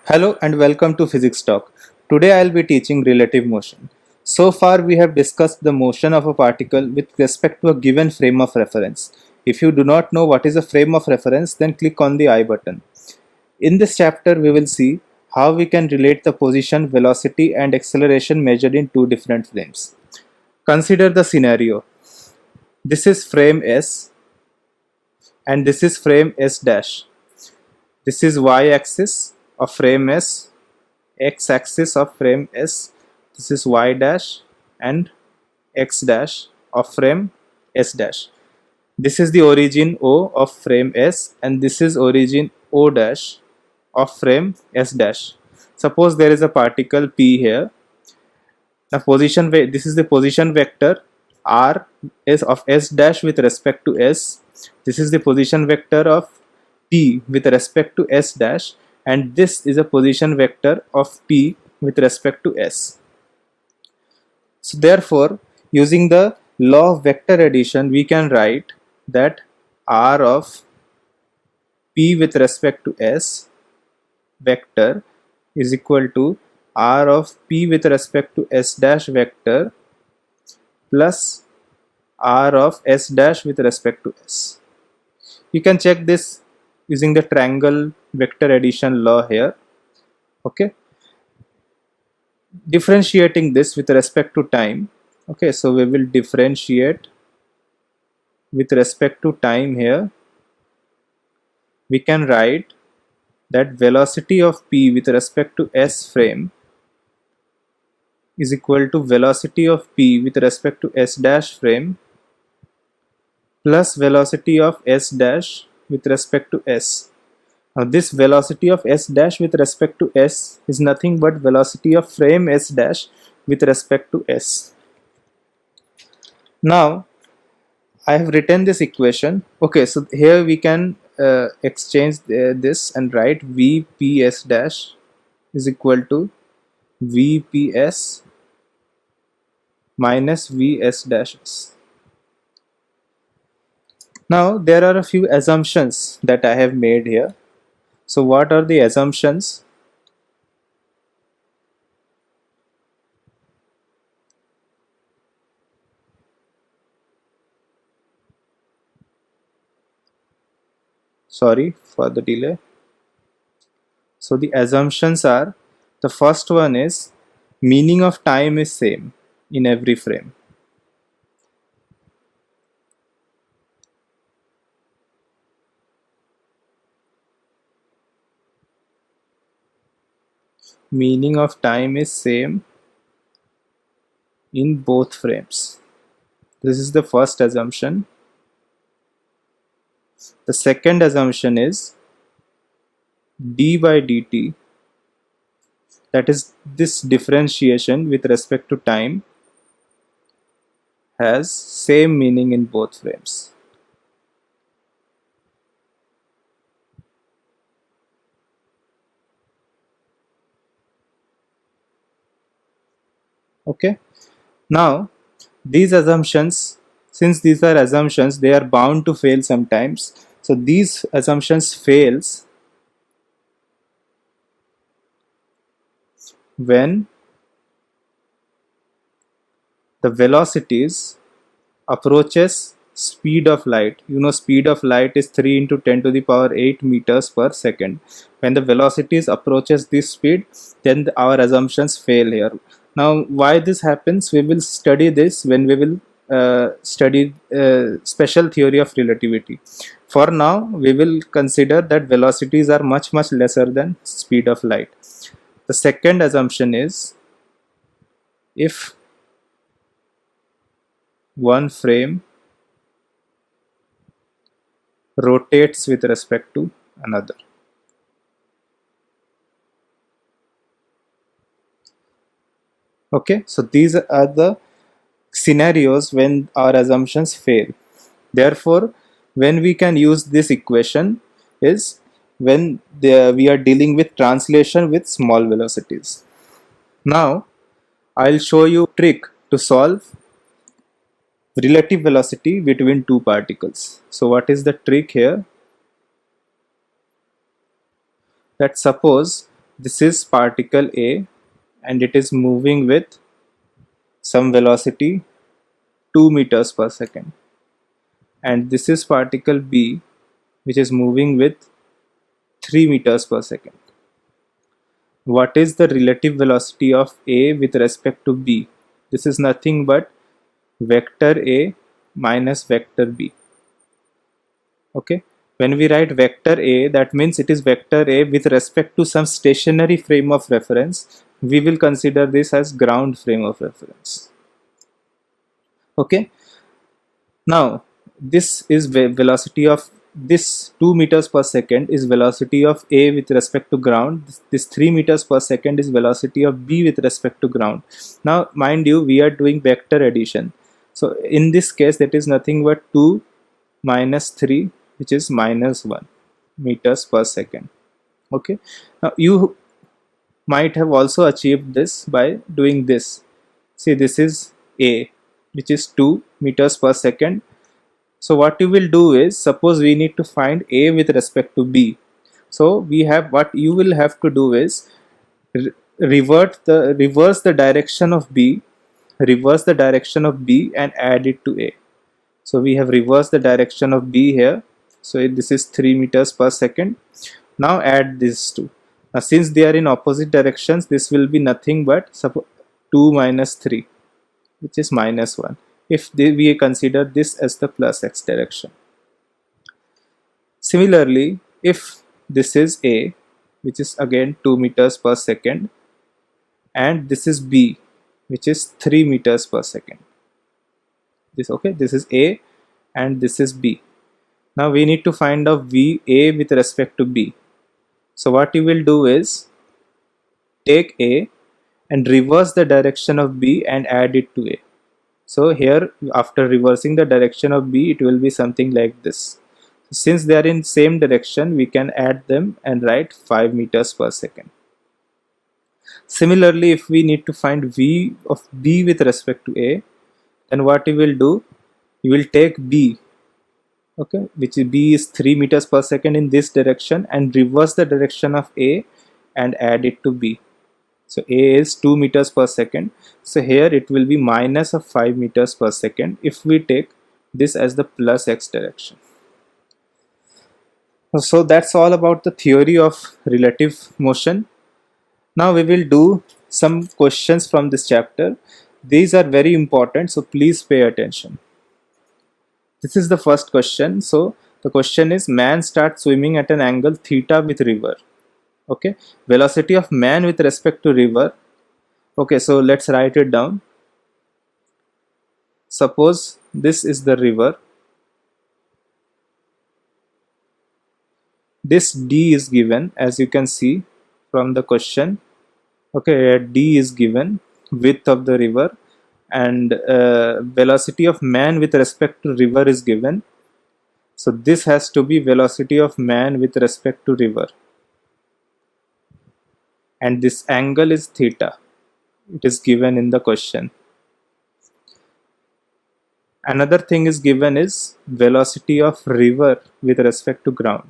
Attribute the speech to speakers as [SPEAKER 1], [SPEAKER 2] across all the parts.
[SPEAKER 1] Hello and welcome to Physics Talk. Today I will be teaching relative motion. So far we have discussed the motion of a particle with respect to a given frame of reference. If you do not know what is a frame of reference, then click on the I button. In this chapter we will see how we can relate the position, velocity and acceleration measured in two different frames. Consider the scenario. This is frame S and this is frame S dash. This is y-axis of frame S, x-axis of frame S, this is y dash and x dash of frame S dash. This is the origin O of frame S and this is origin O dash of frame S dash. Suppose there is a particle P here. The this is the position vector R is of S dash with respect to S. This is the position vector of P with respect to S dash, and this is a position vector of P with respect to S. So therefore, using the law of vector addition, we can write that R of P with respect to S vector is equal to R of P with respect to S dash vector plus R of S dash with respect to S. You can check this using the triangle vector addition law here. Okay, differentiating this with respect to time. Okay, so we will differentiate with respect to time here. We can write that velocity of P with respect to S frame is equal to velocity of P with respect to S dash frame plus velocity of S dash with respect to S. Now this velocity of S dash with respect to S is nothing but velocity of frame S dash with respect to S. Now I have written this equation. Okay, so here we can exchange this and write VPS dash is equal to VPS minus Vs dash S. Now there are a few assumptions that I have made here. So what are the assumptions? Sorry for the delay. So the assumptions are, the first one is meaning of time is same in every frame. Meaning of time is same in both frames. This is the first assumption. The second assumption is d by dt, that is this differentiation with respect to time, has same meaning in both frames. Okay, now these assumptions, since these are assumptions, they are bound to fail sometimes. So these assumptions fails when the velocities approaches speed of light. You know, speed of light is 3 into 10 to the power 8 meters per second. When the velocities approaches this speed, then our assumptions fail here. Now why this happens, we will study this when we will study special theory of relativity. For now we will consider that velocities are much lesser than speed of light. The second assumption is, if one frame rotates with respect to another. Okay, so these are the scenarios when our assumptions fail. Therefore, when we can use this equation is when we are dealing with translation with small velocities. Now, I'll show you a trick to solve relative velocity between two particles. So what is the trick here? That suppose this is particle A and it is moving with some velocity 2 meters per second, and this is particle B which is moving with 3 meters per second. What is the relative velocity of A with respect to B? This is nothing but vector A minus vector B. Okay, when we write vector A, that means it is vector A with respect to some stationary frame of reference. We will consider this as ground frame of reference. Okay, now this is velocity of this 2 meters per second is velocity of A with respect to ground. This 3 meters per second is velocity of B with respect to ground. Now mind you, we are doing vector addition, so in this case that is nothing but 2 minus 3, which is minus 1 meters per second. Okay, now you might have also achieved this by doing this. See, this is A, which is 2 meters per second. So what you will do is, suppose we need to find A with respect to B. So we have, what you will have to do is reverse the direction of B, and add it to A. So we have reversed the direction of B here. So this is 3 meters per second. Now add these two. Now since they are in opposite directions, this will be nothing but 2 minus 3, which is minus 1. If we consider this as the plus x direction. Similarly, if this is A, which is again 2 meters per second, and this is B, which is 3 meters per second. This is A and this is B. Now we need to find out A with respect to B. So what you will do is take A and reverse the direction of B and add it to A. So here, after reversing the direction of B, it will be something like this. Since they are in same direction, we can add them and write 5 meters per second. Similarly, if we need to find V of B with respect to A, then what you will do, you will take B, okay, which is B is 3 meters per second in this direction, and reverse the direction of A and add it to B. So A is 2 meters per second. So here it will be minus of 5 meters per second if we take this as the plus x direction. So that's all about the theory of relative motion. Now we will do some questions from this chapter. These are very important, so please pay attention. This is the first question. So the question is, man starts swimming at an angle theta with river. Okay, velocity of man with respect to river. Okay, so let's write it down. Suppose this is the river. This D is given, as you can see from the question. Okay, D is given, width of the river, and velocity of man with respect to river is given. So this has to be velocity of man with respect to river. And this angle is theta. It is given in the question. Another thing is given is velocity of river with respect to ground.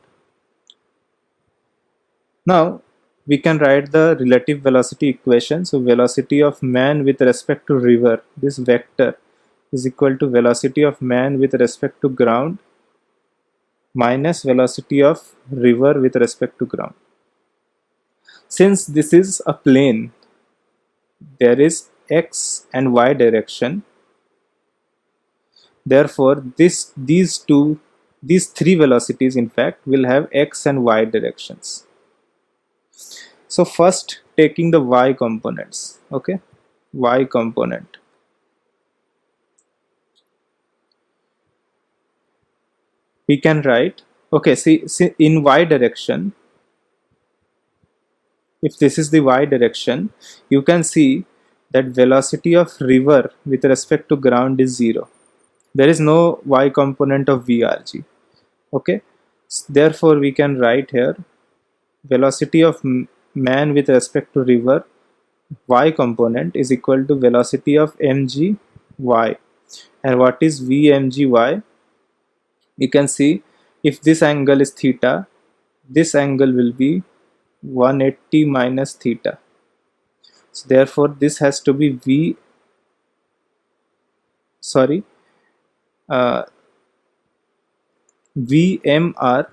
[SPEAKER 1] Now we can write the relative velocity equation. So velocity of man with respect to river, this vector, is equal to velocity of man with respect to ground minus velocity of river with respect to ground. Since this is a plane, there is x and y direction. Therefore, these three velocities in fact will have x and y directions. So first, taking the y components. Okay, y component. We can write, okay, see in y direction, if this is the y direction, you can see that velocity of river with respect to ground is 0. There is no y component of VRG. Okay, therefore we can write here velocity of man with respect to river, y component, is equal to velocity of mg y. And what is vmg y? You can see, if this angle is theta, this angle will be 180 minus theta. So therefore this has to be uh, VMR,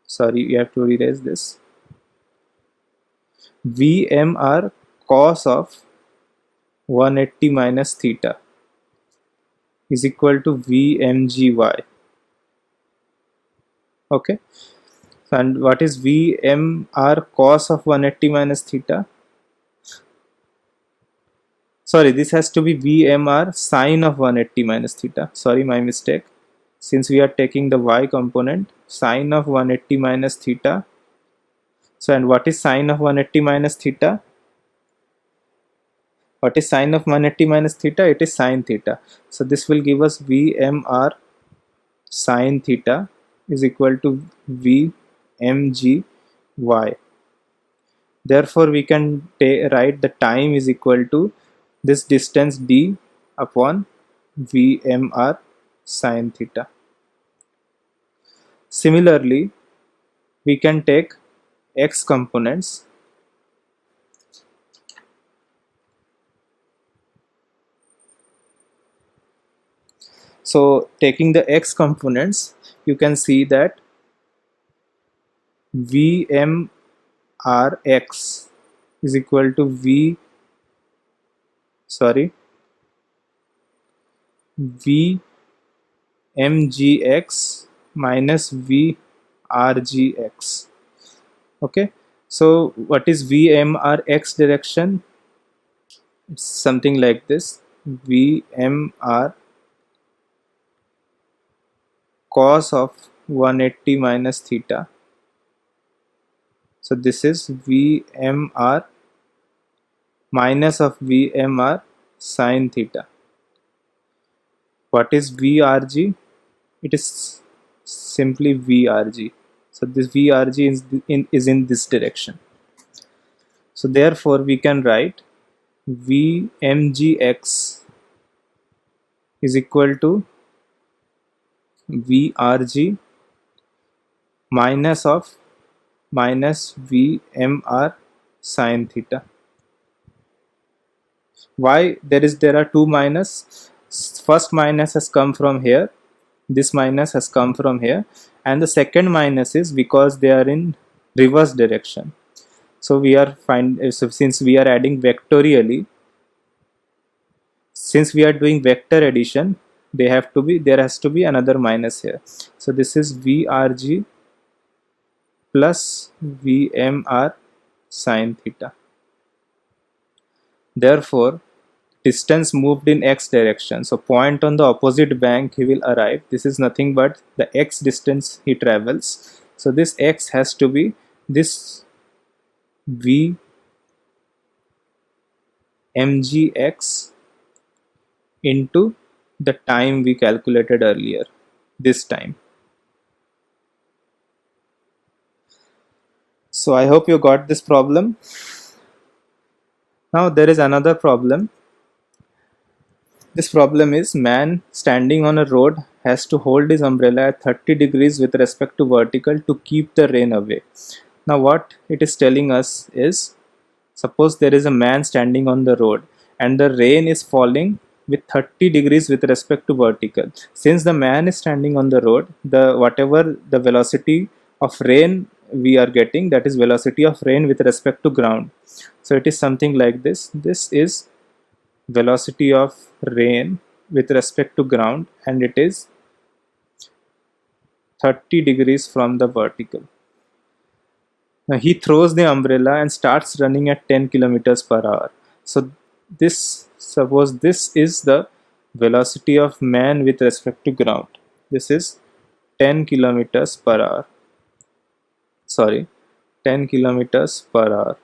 [SPEAKER 1] sorry, you have to erase this, VMR cos of 180 minus theta is equal to VMGY. Okay, and what is VMR cos of 180 minus theta? Sorry, this has to be VMR sine of 180 minus theta. Sorry, my mistake. Since we are taking the y component, sine of 180 minus theta. So, and what is sine of 180 minus theta? What is sine of 180 minus theta? It is sine theta. So, this will give us VMR sine theta is equal to VMGY. Therefore, we can write the time is equal to this distance d upon VMR sine theta. Similarly, we can take x components. So taking the x components, you can see that VMRx is equal to VMGX minus VRGX. Okay, so what is VMRx direction? It's something like this: VMR cos of 180 minus theta. So this is VMR minus of VMR sine theta. What is VRG? It is simply VRG. So this VRG is in this direction. So therefore we can write VMGX is equal to VRG minus VMR sine theta. Why there are two minus? First minus has come from here, this minus has come from here, and the second minus is because they are in reverse direction. So we are since we are adding vectorially, since we are doing vector addition, there has to be another minus here. So this is VRG plus VMR sine theta. Therefore, distance moved in x direction. So point on the opposite bank he will arrive. This is nothing but the x distance he travels. So this x has to be this VMGX into the time we calculated earlier, this time. So I hope you got this problem. Now there is another problem. This problem is man standing on a road has to hold his umbrella at 30 degrees with respect to vertical to keep the rain away. Now what it is telling us is, suppose there is a man standing on the road and the rain is falling with 30 degrees with respect to vertical. Since the man is standing on the road, whatever the velocity of rain we are getting, that is velocity of rain with respect to ground. So it is something like this. This is velocity of rain with respect to ground, and it is 30 degrees from the vertical. Now he throws the umbrella and starts running at 10 kilometers per hour. So suppose this is the velocity of man with respect to ground. This is 10 kilometers per hour. 10 kilometers per hour.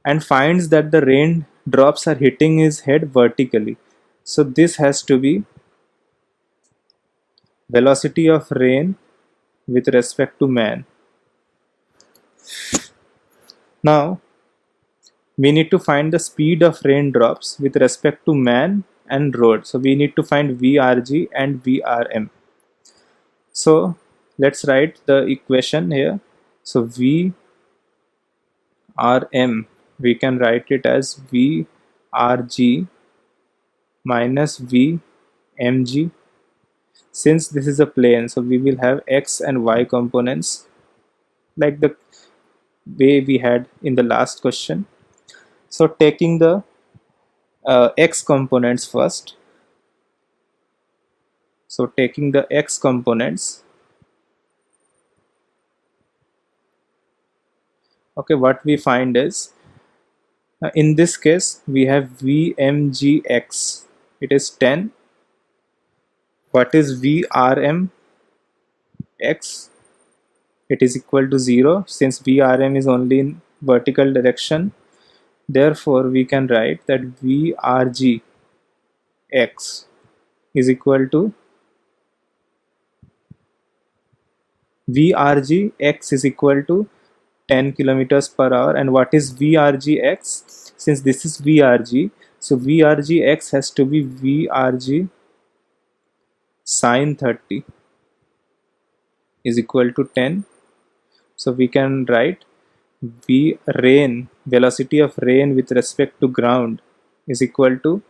[SPEAKER 1] And finds that the rain drops are hitting his head vertically. So this has to be velocity of rain with respect to man. Now we need to find the speed of raindrops with respect to man and road. So we need to find VRG and VRM. So Let's write the equation here. So V Rm, we can write it as V Rg minus V Mg. Since this is a plane, so we will have x and y components like the way we had in the last question. So taking the x components first. So taking the x components, okay, what we find is in this case we have Vmgx, it is 10. What is Vrmx? It is equal to 0 since Vrm is only in vertical direction. Therefore we can write that Vrgx is equal to Vrgx is equal to 10 kilometers per hour. And what is Vrgx? Since this is Vrg, so Vrgx has to be Vrg sine 30 is equal to 10. So we can write V rain, velocity of rain with respect to ground, is equal to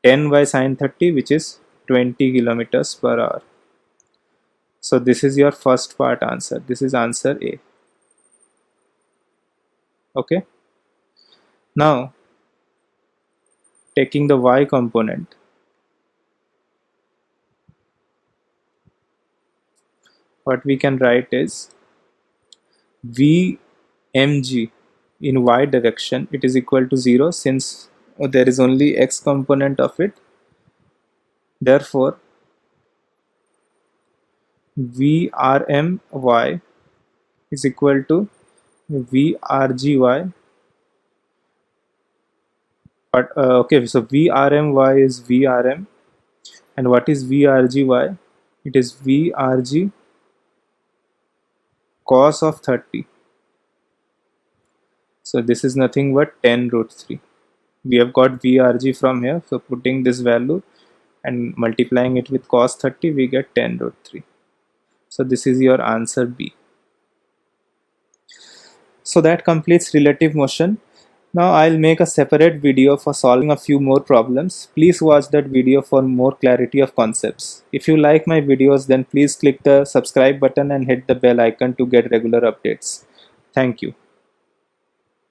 [SPEAKER 1] 10 by sine 30, which is 20 kilometers per hour. So this is your first part answer. This is answer A. Okay. Now taking the y component, what we can write is Vmg in y direction, it is equal to 0 since there is only x component of it. Therefore Vrmy is equal to Vrgy. But okay, so Vrmy is Vrm, and what is Vrgy? It is Vrg cos of 30. So this is nothing but 10 root 3. We have got Vrg from here, so putting this value and multiplying it with cos 30, we get 10 root 3. So this is your answer B. So that completes relative motion. Now I'll make a separate video for solving a few more problems. Please watch that video for more clarity of concepts. If you like my videos, then please click the subscribe button and hit the bell icon to get regular updates. Thank you.